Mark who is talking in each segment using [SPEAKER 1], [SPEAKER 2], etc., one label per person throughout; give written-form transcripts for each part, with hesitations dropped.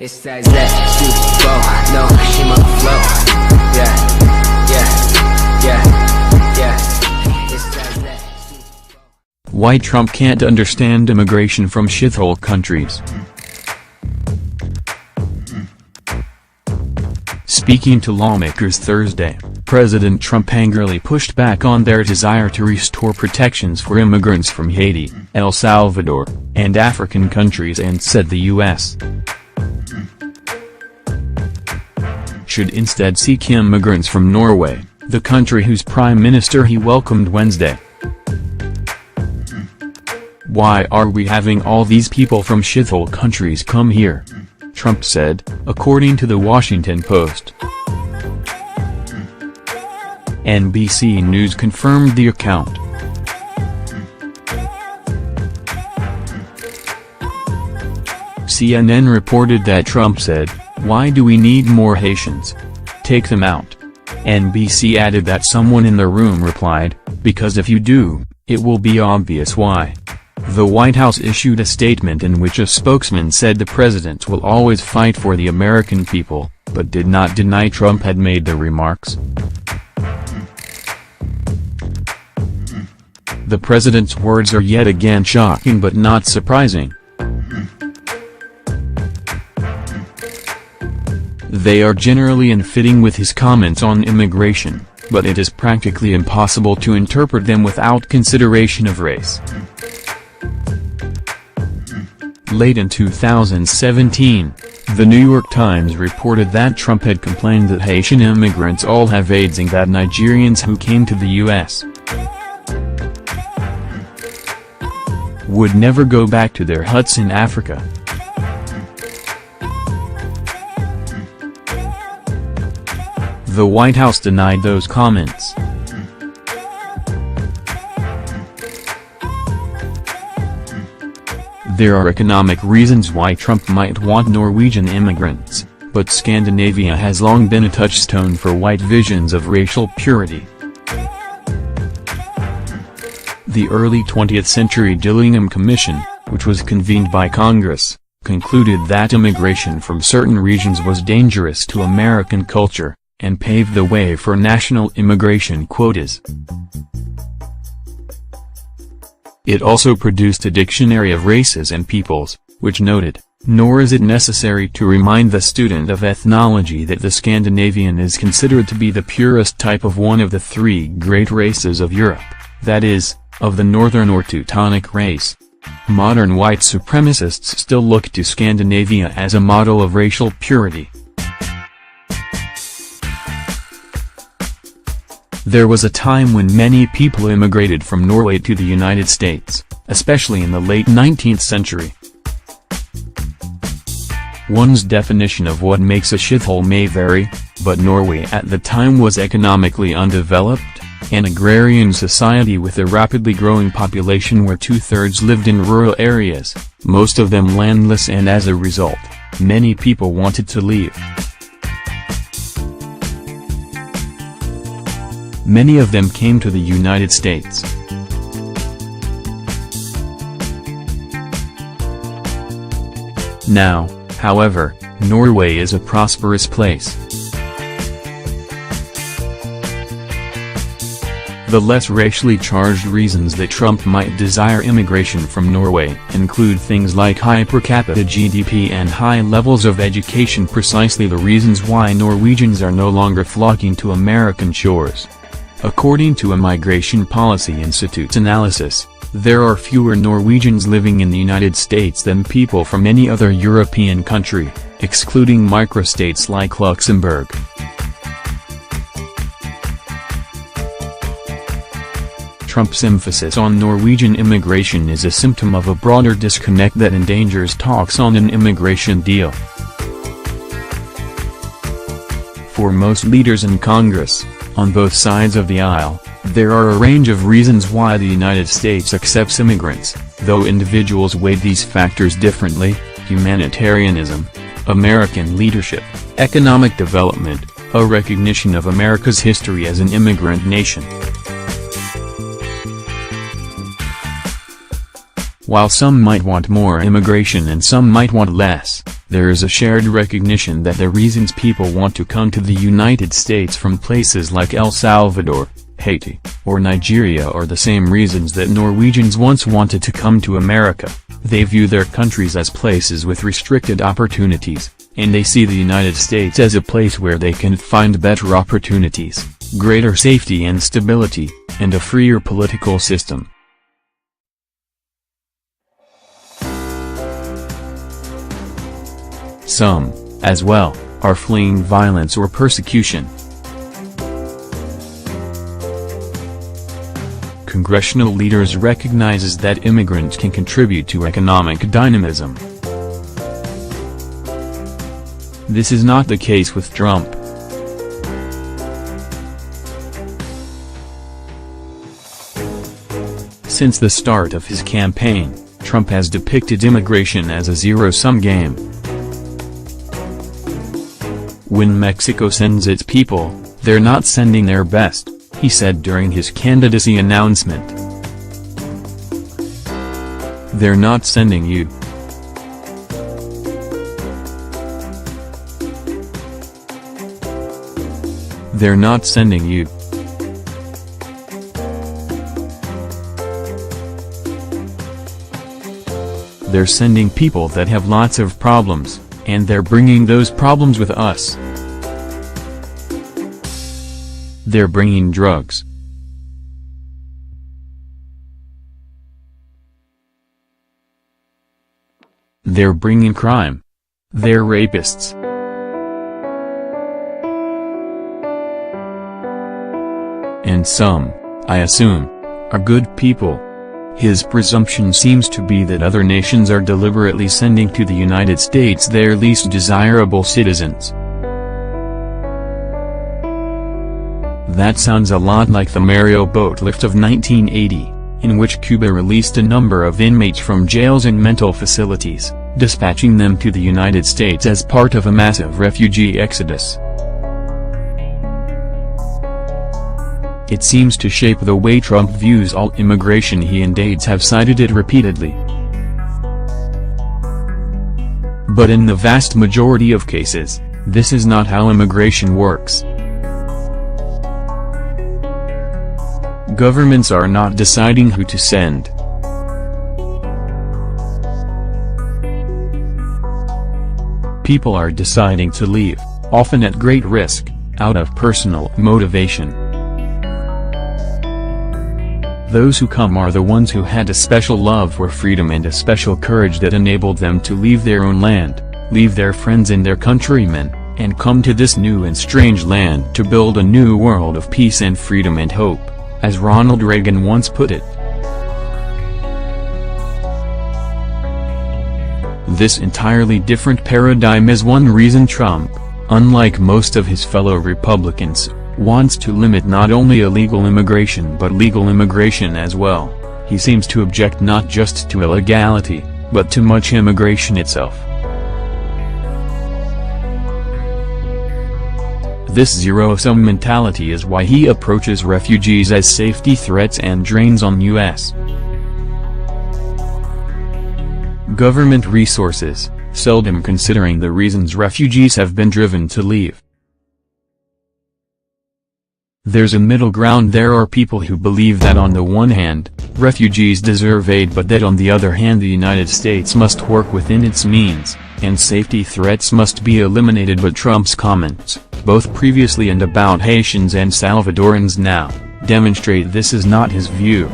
[SPEAKER 1] It's that Shithole, no, she my flow. Yeah, yeah, yeah, yeah. It's that
[SPEAKER 2] Why Trump can't understand immigration from shithole countries. Speaking to lawmakers Thursday, President Trump angrily pushed back on their desire to restore protections for immigrants from Haiti, El Salvador, and African countries and said the U.S. should instead seek immigrants from Norway, the country whose prime minister he welcomed Wednesday. Why are we having all these people from shithole countries come here? Trump said, according to the Washington Post. NBC News confirmed the account. CNN reported that Trump said, "Why do we need more Haitians? Take them out." NBC added that someone in the room replied, "Because if you do, it will be obvious why." The White House issued a statement in which a spokesman said the president will always fight for the American people, but did not deny Trump had made the remarks. The president's words are yet again shocking but not surprising. They are generally in fitting with his comments on immigration, but it is practically impossible to interpret them without consideration of race. Late in 2017, The New York Times reported that Trump had complained that Haitian immigrants all have AIDS and that Nigerians who came to the U.S. would never go back to their huts in Africa. The White House denied those comments. There are economic reasons why Trump might want Norwegian immigrants, but Scandinavia has long been a touchstone for white visions of racial purity. The early 20th century Dillingham Commission, which was convened by Congress, concluded that immigration from certain regions was dangerous to American culture, and paved the way for national immigration quotas. It also produced a dictionary of races and peoples, which noted, "Nor is it necessary to remind the student of ethnology that the Scandinavian is considered to be the purest type of one of the three great races of Europe, that is, of the Northern or Teutonic race." Modern white supremacists still look to Scandinavia as a model of racial purity. There was a time when many people immigrated from Norway to the United States, especially in the late 19th century. One's definition of what makes a shithole may vary, but Norway at the time was economically undeveloped, an agrarian society with a rapidly growing population where two-thirds lived in rural areas, most of them landless, and as a result, many people wanted to leave. Many of them came to the United States. Now, however, Norway is a prosperous place. The less racially charged reasons that Trump might desire immigration from Norway include things like high per capita GDP and high levels of education, precisely the reasons why Norwegians are no longer flocking to American shores. According to a Migration Policy Institute's analysis, there are fewer Norwegians living in the United States than people from any other European country, excluding microstates like Luxembourg. Trump's emphasis on Norwegian immigration is a symptom of a broader disconnect that endangers talks on an immigration deal. For most leaders in Congress, on both sides of the aisle, there are a range of reasons why the United States accepts immigrants, though individuals weigh these factors differently: humanitarianism, American leadership, economic development, a recognition of America's history as an immigrant nation. While some might want more immigration and some might want less, there is a shared recognition that the reasons people want to come to the United States from places like El Salvador, Haiti, or Nigeria are the same reasons that Norwegians once wanted to come to America. They view their countries as places with restricted opportunities, and they see the United States as a place where they can find better opportunities, greater safety and stability, and a freer political system. Some, as well, are fleeing violence or persecution. Congressional leaders recognizes that immigrants can contribute to economic dynamism. This is not the case with Trump. Since the start of his campaign, Trump has depicted immigration as a zero-sum game. When Mexico sends its people, they're not sending their best, he said during his candidacy announcement. They're not sending you. They're not sending you. They're sending people that have lots of problems, and they're bringing those problems with us. They're bringing drugs. They're bringing crime. They're rapists. And some, I assume, are good people. His presumption seems to be that other nations are deliberately sending to the United States their least desirable citizens. That sounds a lot like the Mario boat lift of 1980, in which Cuba released a number of inmates from jails and mental facilities, dispatching them to the United States as part of a massive refugee exodus. It seems to shape the way Trump views all immigration. He and aides have cited it repeatedly. But in the vast majority of cases, this is not how immigration works. Governments are not deciding who to send. People are deciding to leave, often at great risk, out of personal motivation. Those who come are the ones who had a special love for freedom and a special courage that enabled them to leave their own land, leave their friends and their countrymen, and come to this new and strange land to build a new world of peace and freedom and hope, as Ronald Reagan once put it. This entirely different paradigm is one reason Trump, unlike most of his fellow Republicans, wants to limit not only illegal immigration but legal immigration as well. He seems to object not just to illegality, but to much immigration itself. This zero-sum mentality is why he approaches refugees as safety threats and drains on U.S. government resources, seldom considering the reasons refugees have been driven to leave. There's a middle ground. There are people who believe that on the one hand, refugees deserve aid, but that on the other hand the United States must work within its means, and safety threats must be eliminated. But Trump's comments, both previously and about Haitians and Salvadorans now, demonstrate this is not his view.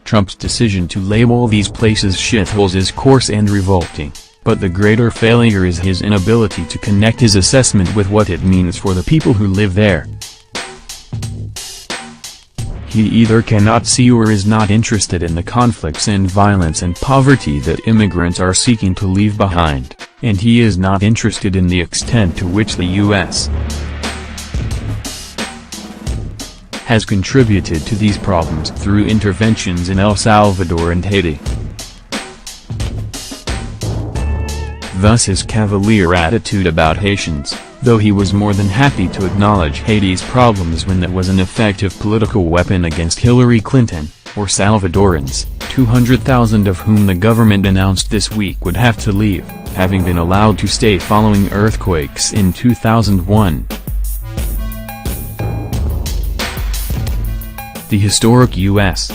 [SPEAKER 2] Trump's decision to label these places shitholes is coarse and revolting. But the greater failure is his inability to connect his assessment with what it means for the people who live there. He either cannot see or is not interested in the conflicts and violence and poverty that immigrants are seeking to leave behind, and he is not interested in the extent to which the U.S. has contributed to these problems through interventions in El Salvador and Haiti. Thus his cavalier attitude about Haitians, though he was more than happy to acknowledge Haiti's problems when that was an effective political weapon against Hillary Clinton, or Salvadorans, 200,000 of whom the government announced this week would have to leave, having been allowed to stay following earthquakes in 2001. The historic U.S.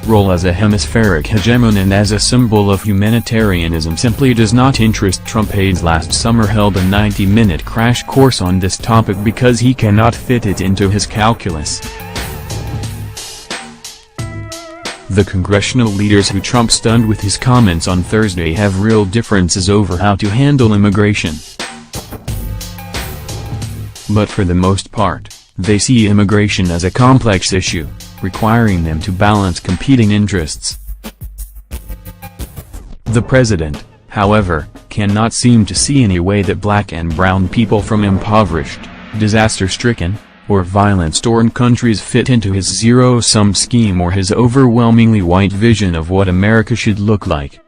[SPEAKER 2] role as a hemispheric hegemon and as a symbol of humanitarianism simply does not interest Trump. Aides last summer held a 90-minute crash course on this topic because he cannot fit it into his calculus. The congressional leaders who Trump stunned with his comments on Thursday have real differences over how to handle immigration. But for the most part, they see immigration as a complex issue, requiring them to balance competing interests. The president, however, cannot seem to see any way that black and brown people from impoverished, disaster-stricken, or violence-torn countries fit into his zero-sum scheme or his overwhelmingly white vision of what America should look like.